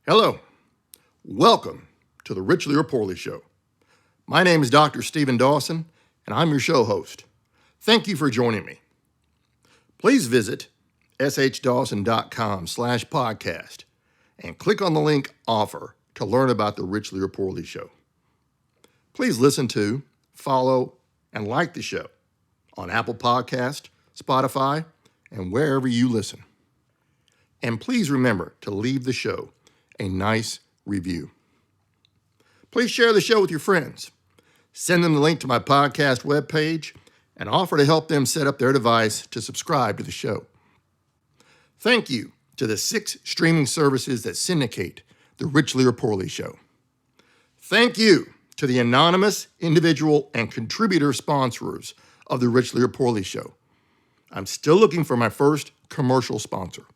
Hello, welcome to the Richly or Poorly Show. My name is Dr. Stephen Dawson, and I'm your show host. Thank you for joining me. Please visit shdawson.com/podcast and click on the link Offer to learn about the Richly or Poorly Show. Please listen to, follow, and like the show on Apple Podcast, Spotify, and wherever you listen. And please remember to leave the show a nice review. Please share the show with your friends. Send them the link to my podcast webpage and offer to help them set up their device to subscribe to the show. Thank you to the 6 streaming services that syndicate the Richly or Poorly Show. Thank you to the anonymous, individual, and contributor sponsors of the Richly or Poorly Show. I'm still looking for my first commercial sponsor.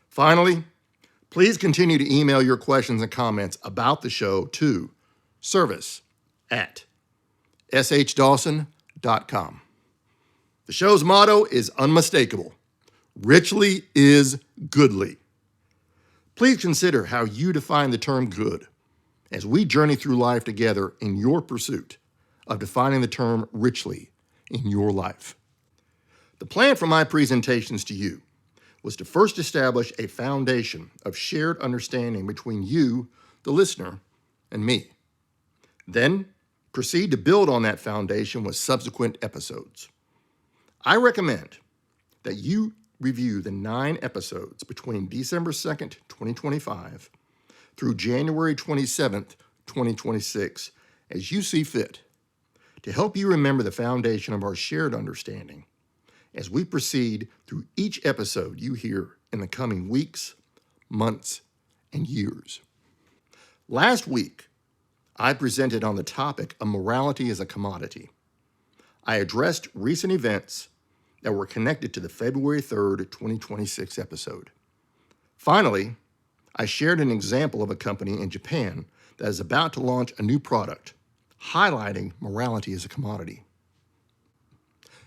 Finally, please continue to email your questions and comments about the show to service@shdawson.com. The show's motto is unmistakable. Richly is goodly. Please consider how you define the term good as we journey through life together in your pursuit of defining the term richly in your life. The plan for my presentations to you was to first establish a foundation of shared understanding between you, the listener, and me. Then proceed to build on that foundation with subsequent episodes. I recommend that you review the 9 episodes between December 2nd, 2025 through January 27th, 2026 as you see fit to help you remember the foundation of our shared understanding as we proceed through each episode you hear in the coming weeks, months, and years. Last week, I presented on the topic of morality as a commodity. I addressed recent events that were connected to the February 3rd, 2026 episode. Finally, I shared an example of a company in Japan that is about to launch a new product, highlighting morality as a commodity.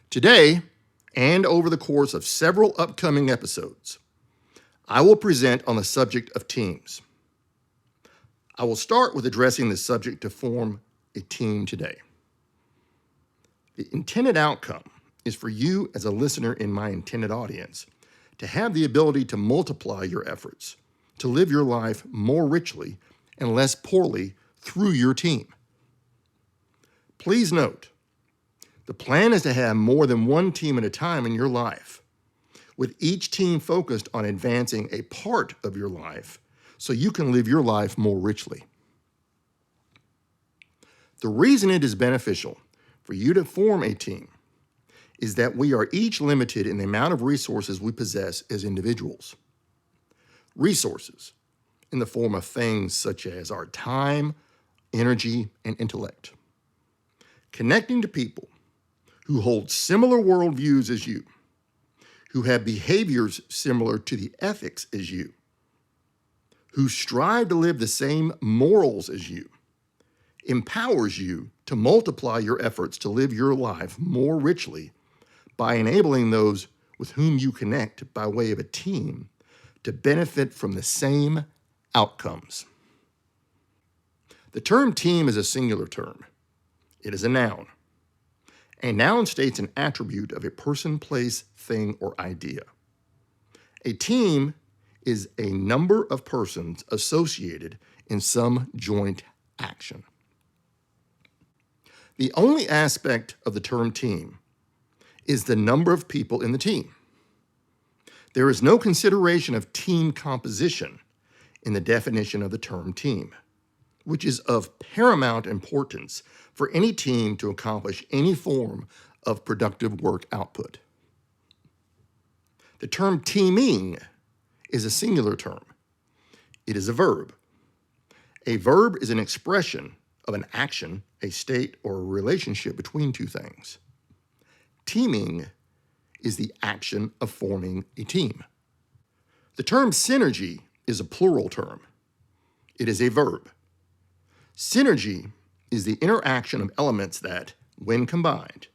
Today, and over the course of several upcoming episodes, I will present on the subject of teams. I will start with addressing the subject to form a team today. The intended outcome is for you as a listener in my intended audience to have the ability to multiply your efforts, to live your life more richly and less poorly through your team. Please note, the plan is to have more than one team at a time in your life, with each team focused on advancing a part of your life so you can live your life more richly. The reason it is beneficial for you to form a team is that we are each limited in the amount of resources we possess as individuals. Resources in the form of things such as our time, energy, and intellect. Connecting to people who hold similar worldviews as you, who have behaviors similar to the ethics as you, who strive to live the same morals as you, empowers you to multiply your efforts to live your life more richly by enabling those with whom you connect by way of a team to benefit from the same outcomes. The term team is a singular term. It is a noun. A noun states an attribute of a person, place, thing, or idea. A team is a number of persons associated in some joint action. The only aspect of the term team is the number of people in the team. There is no consideration of team composition in the definition of the term team, which is of paramount importance for any team to accomplish any form of productive work output. The term teaming is a singular term. It is a verb. A verb is an expression of an action, a state, or a relationship between two things. Teaming is the action of forming a team. The term synergy is a plural term. It is a verb. Synergy is the interaction of elements that, when combined,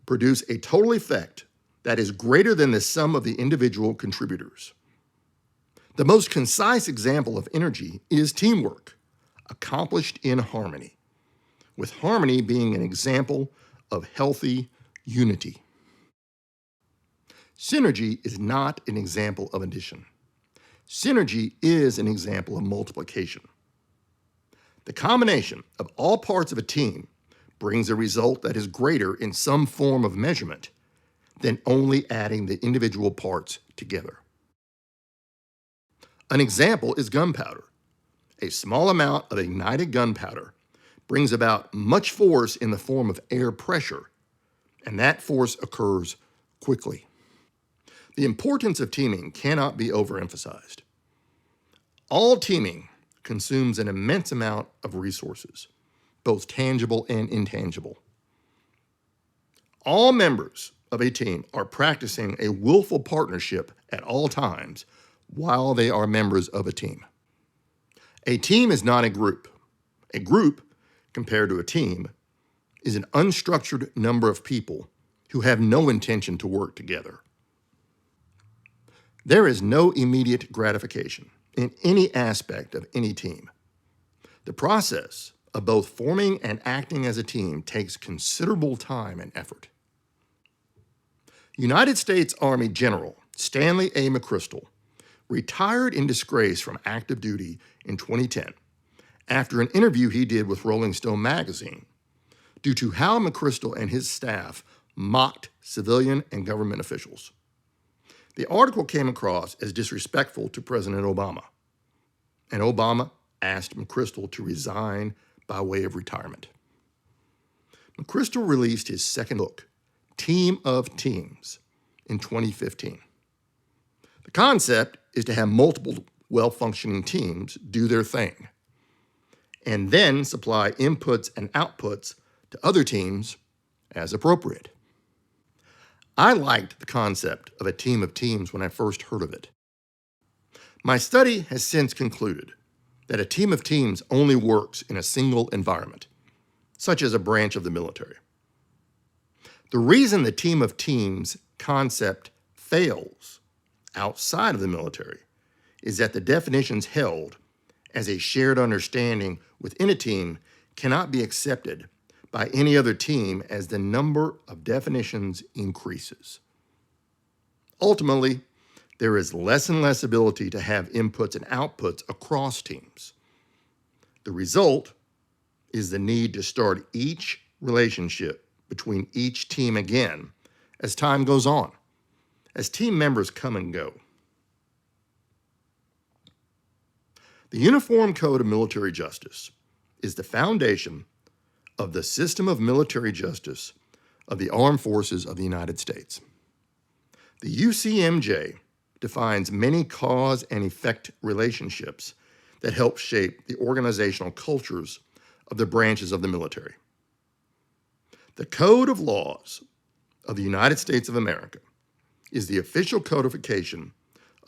produce a total effect that is greater than the sum of the individual contributors. The most concise example of energy is teamwork, accomplished in harmony, with harmony being an example of healthy unity. Synergy is not an example of addition. Synergy is an example of multiplication. The combination of all parts of a team brings a result that is greater in some form of measurement than only adding the individual parts together. An example is gunpowder. A small amount of ignited gunpowder brings about much force in the form of air pressure, and that force occurs quickly. The importance of teaming cannot be overemphasized. All teaming consumes an immense amount of resources, both tangible and intangible. All members of a team are practicing a willful partnership at all times while they are members of a team. A team is not a group. A group, compared to a team, is an unstructured number of people who have no intention to work together. There is no immediate gratification in any aspect of any team. The process of both forming and acting as a team takes considerable time and effort. United States Army General Stanley A. McChrystal retired in disgrace from active duty in 2010 after an interview he did with Rolling Stone magazine due to how McChrystal and his staff mocked civilian and government officials. The article came across as disrespectful to President Obama, and Obama asked McChrystal to resign by way of retirement. McChrystal released his second book, Team of Teams, in 2015. The concept is to have multiple well-functioning teams do their thing, and then supply inputs and outputs to other teams as appropriate. I liked the concept of a team of teams when I first heard of it. My study has since concluded that a team of teams only works in a single environment, such as a branch of the military. The reason the team of teams concept fails outside of the military is that the definitions held as a shared understanding within a team cannot be accepted by any other team as the number of definitions increases. Ultimately, there is less and less ability to have inputs and outputs across teams. The result is the need to start each relationship between each team again as time goes on, as team members come and go. The Uniform Code of Military Justice is the foundation of the system of military justice of the Armed Forces of the United States. The UCMJ defines many cause and effect relationships that help shape the organizational cultures of the branches of the military. The Code of Laws of the United States of America is the official codification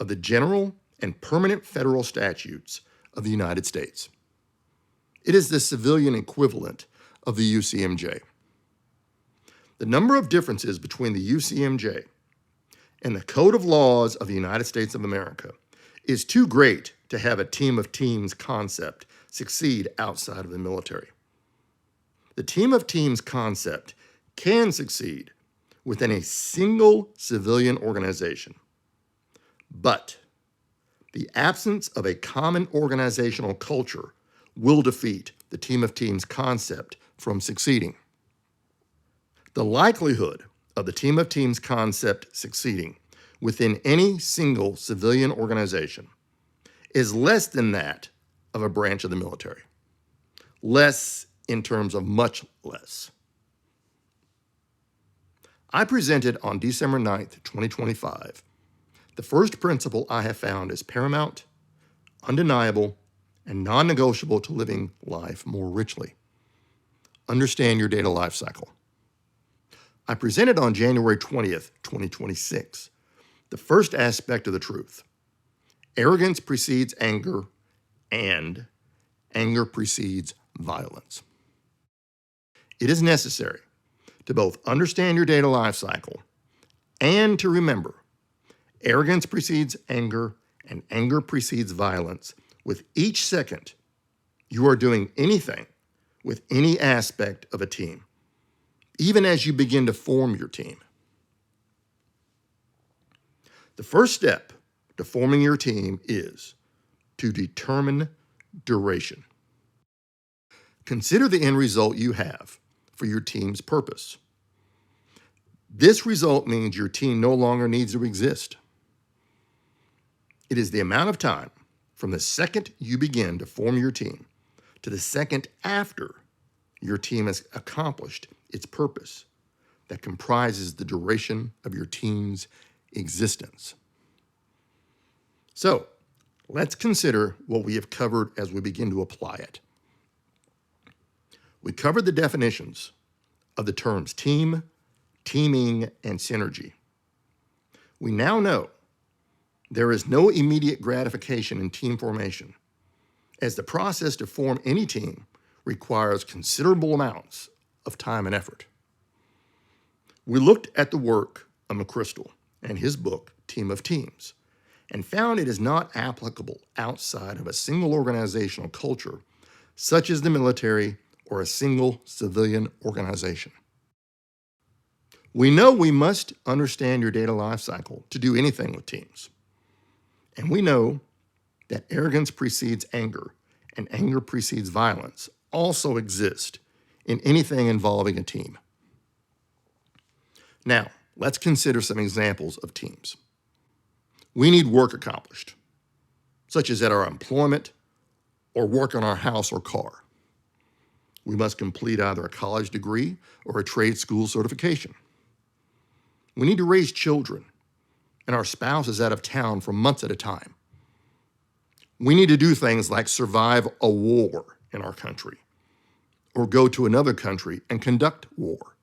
of the general and permanent federal statutes of the United States. It is the civilian equivalent of the UCMJ. The number of differences between the UCMJ and the Code of Laws of the United States of America is too great to have a team of teams concept succeed outside of the military. The team of teams concept can succeed within a single civilian organization, but the absence of a common organizational culture will defeat the team of teams concept from succeeding. The likelihood of the team of teams concept succeeding within any single civilian organization is less than that of a branch of the military. Less in terms of much less. I presented on December 9th, 2025, the first principle I have found is paramount, undeniable, and non-negotiable to living life more richly. Understand your data life cycle. I presented on January 20th, 2026, the first aspect of the truth. Arrogance precedes anger, and anger precedes violence. It is necessary to both understand your data life cycle and to remember arrogance precedes anger and anger precedes violence with each second you are doing anything with any aspect of a team, even as you begin to form your team. The first step to forming your team is to determine duration. Consider the end result you have for your team's purpose. This result means your team no longer needs to exist. It is the amount of time from the second you begin to form your team to the second after your team has accomplished its purpose that comprises the duration of your team's existence. So, let's consider what we have covered as we begin to apply it. We covered the definitions of the terms team, teaming, and synergy. We now know there is no immediate gratification in team formation, as the process to form any team requires considerable amounts of time and effort. We looked at the work of McChrystal and his book, Team of Teams, and found it is not applicable outside of a single organizational culture, such as the military or a single civilian organization. We know we must understand your data lifecycle to do anything with teams. And we know that arrogance precedes anger and anger precedes violence also exist in anything involving a team. Now, let's consider some examples of teams. We need work accomplished, such as at our employment or work on our house or car. We must complete either a college degree or a trade school certification. We need to raise children, and our spouse is out of town for months at a time. We need to do things like survive a war in our country, or go to another country and conduct war.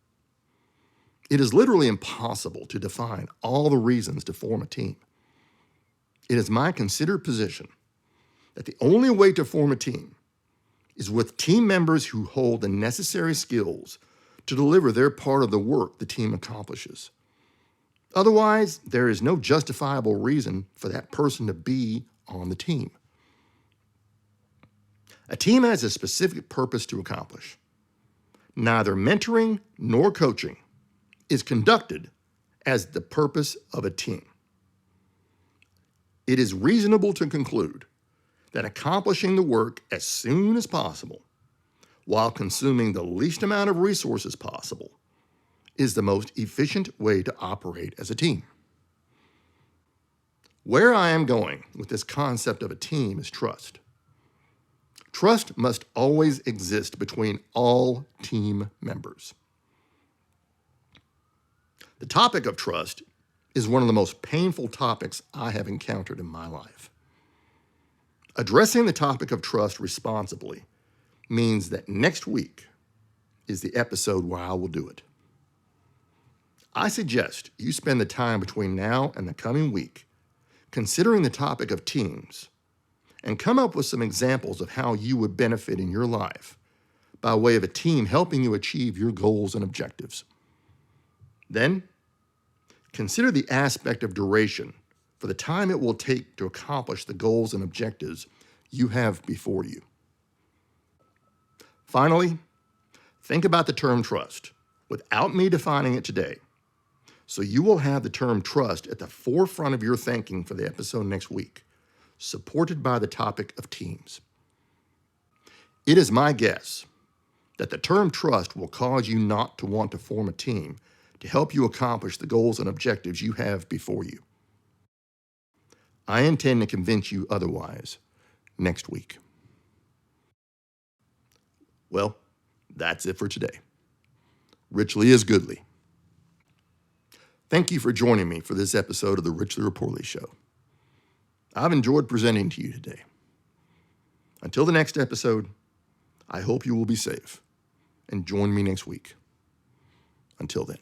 It is literally impossible to define all the reasons to form a team. It is my considered position that the only way to form a team is with team members who hold the necessary skills to deliver their part of the work the team accomplishes. Otherwise, there is no justifiable reason for that person to be on the team. A team has a specific purpose to accomplish. Neither mentoring nor coaching is conducted as the purpose of a team. It is reasonable to conclude that accomplishing the work as soon as possible, while consuming the least amount of resources possible, is the most efficient way to operate as a team. Where I am going with this concept of a team is trust. Trust must always exist between all team members. The topic of trust is one of the most painful topics I have encountered in my life. Addressing the topic of trust responsibly means that next week is the episode where I will do it. I suggest you spend the time between now and the coming week considering the topic of teams and come up with some examples of how you would benefit in your life by way of a team helping you achieve your goals and objectives. Then, consider the aspect of duration for the time it will take to accomplish the goals and objectives you have before you. Finally, think about the term trust without me defining it today, so you will have the term trust at the forefront of your thinking for the episode next week, supported by the topic of teams. It is my guess that the term trust will cause you not to want to form a team to help you accomplish the goals and objectives you have before you. I intend to convince you otherwise next week. Well, that's it for today. Richly is goodly. Thank you for joining me for this episode of the Richly or Poorly Show. I've enjoyed presenting to you today. Until the next episode, I hope you will be safe and join me next week. Until then.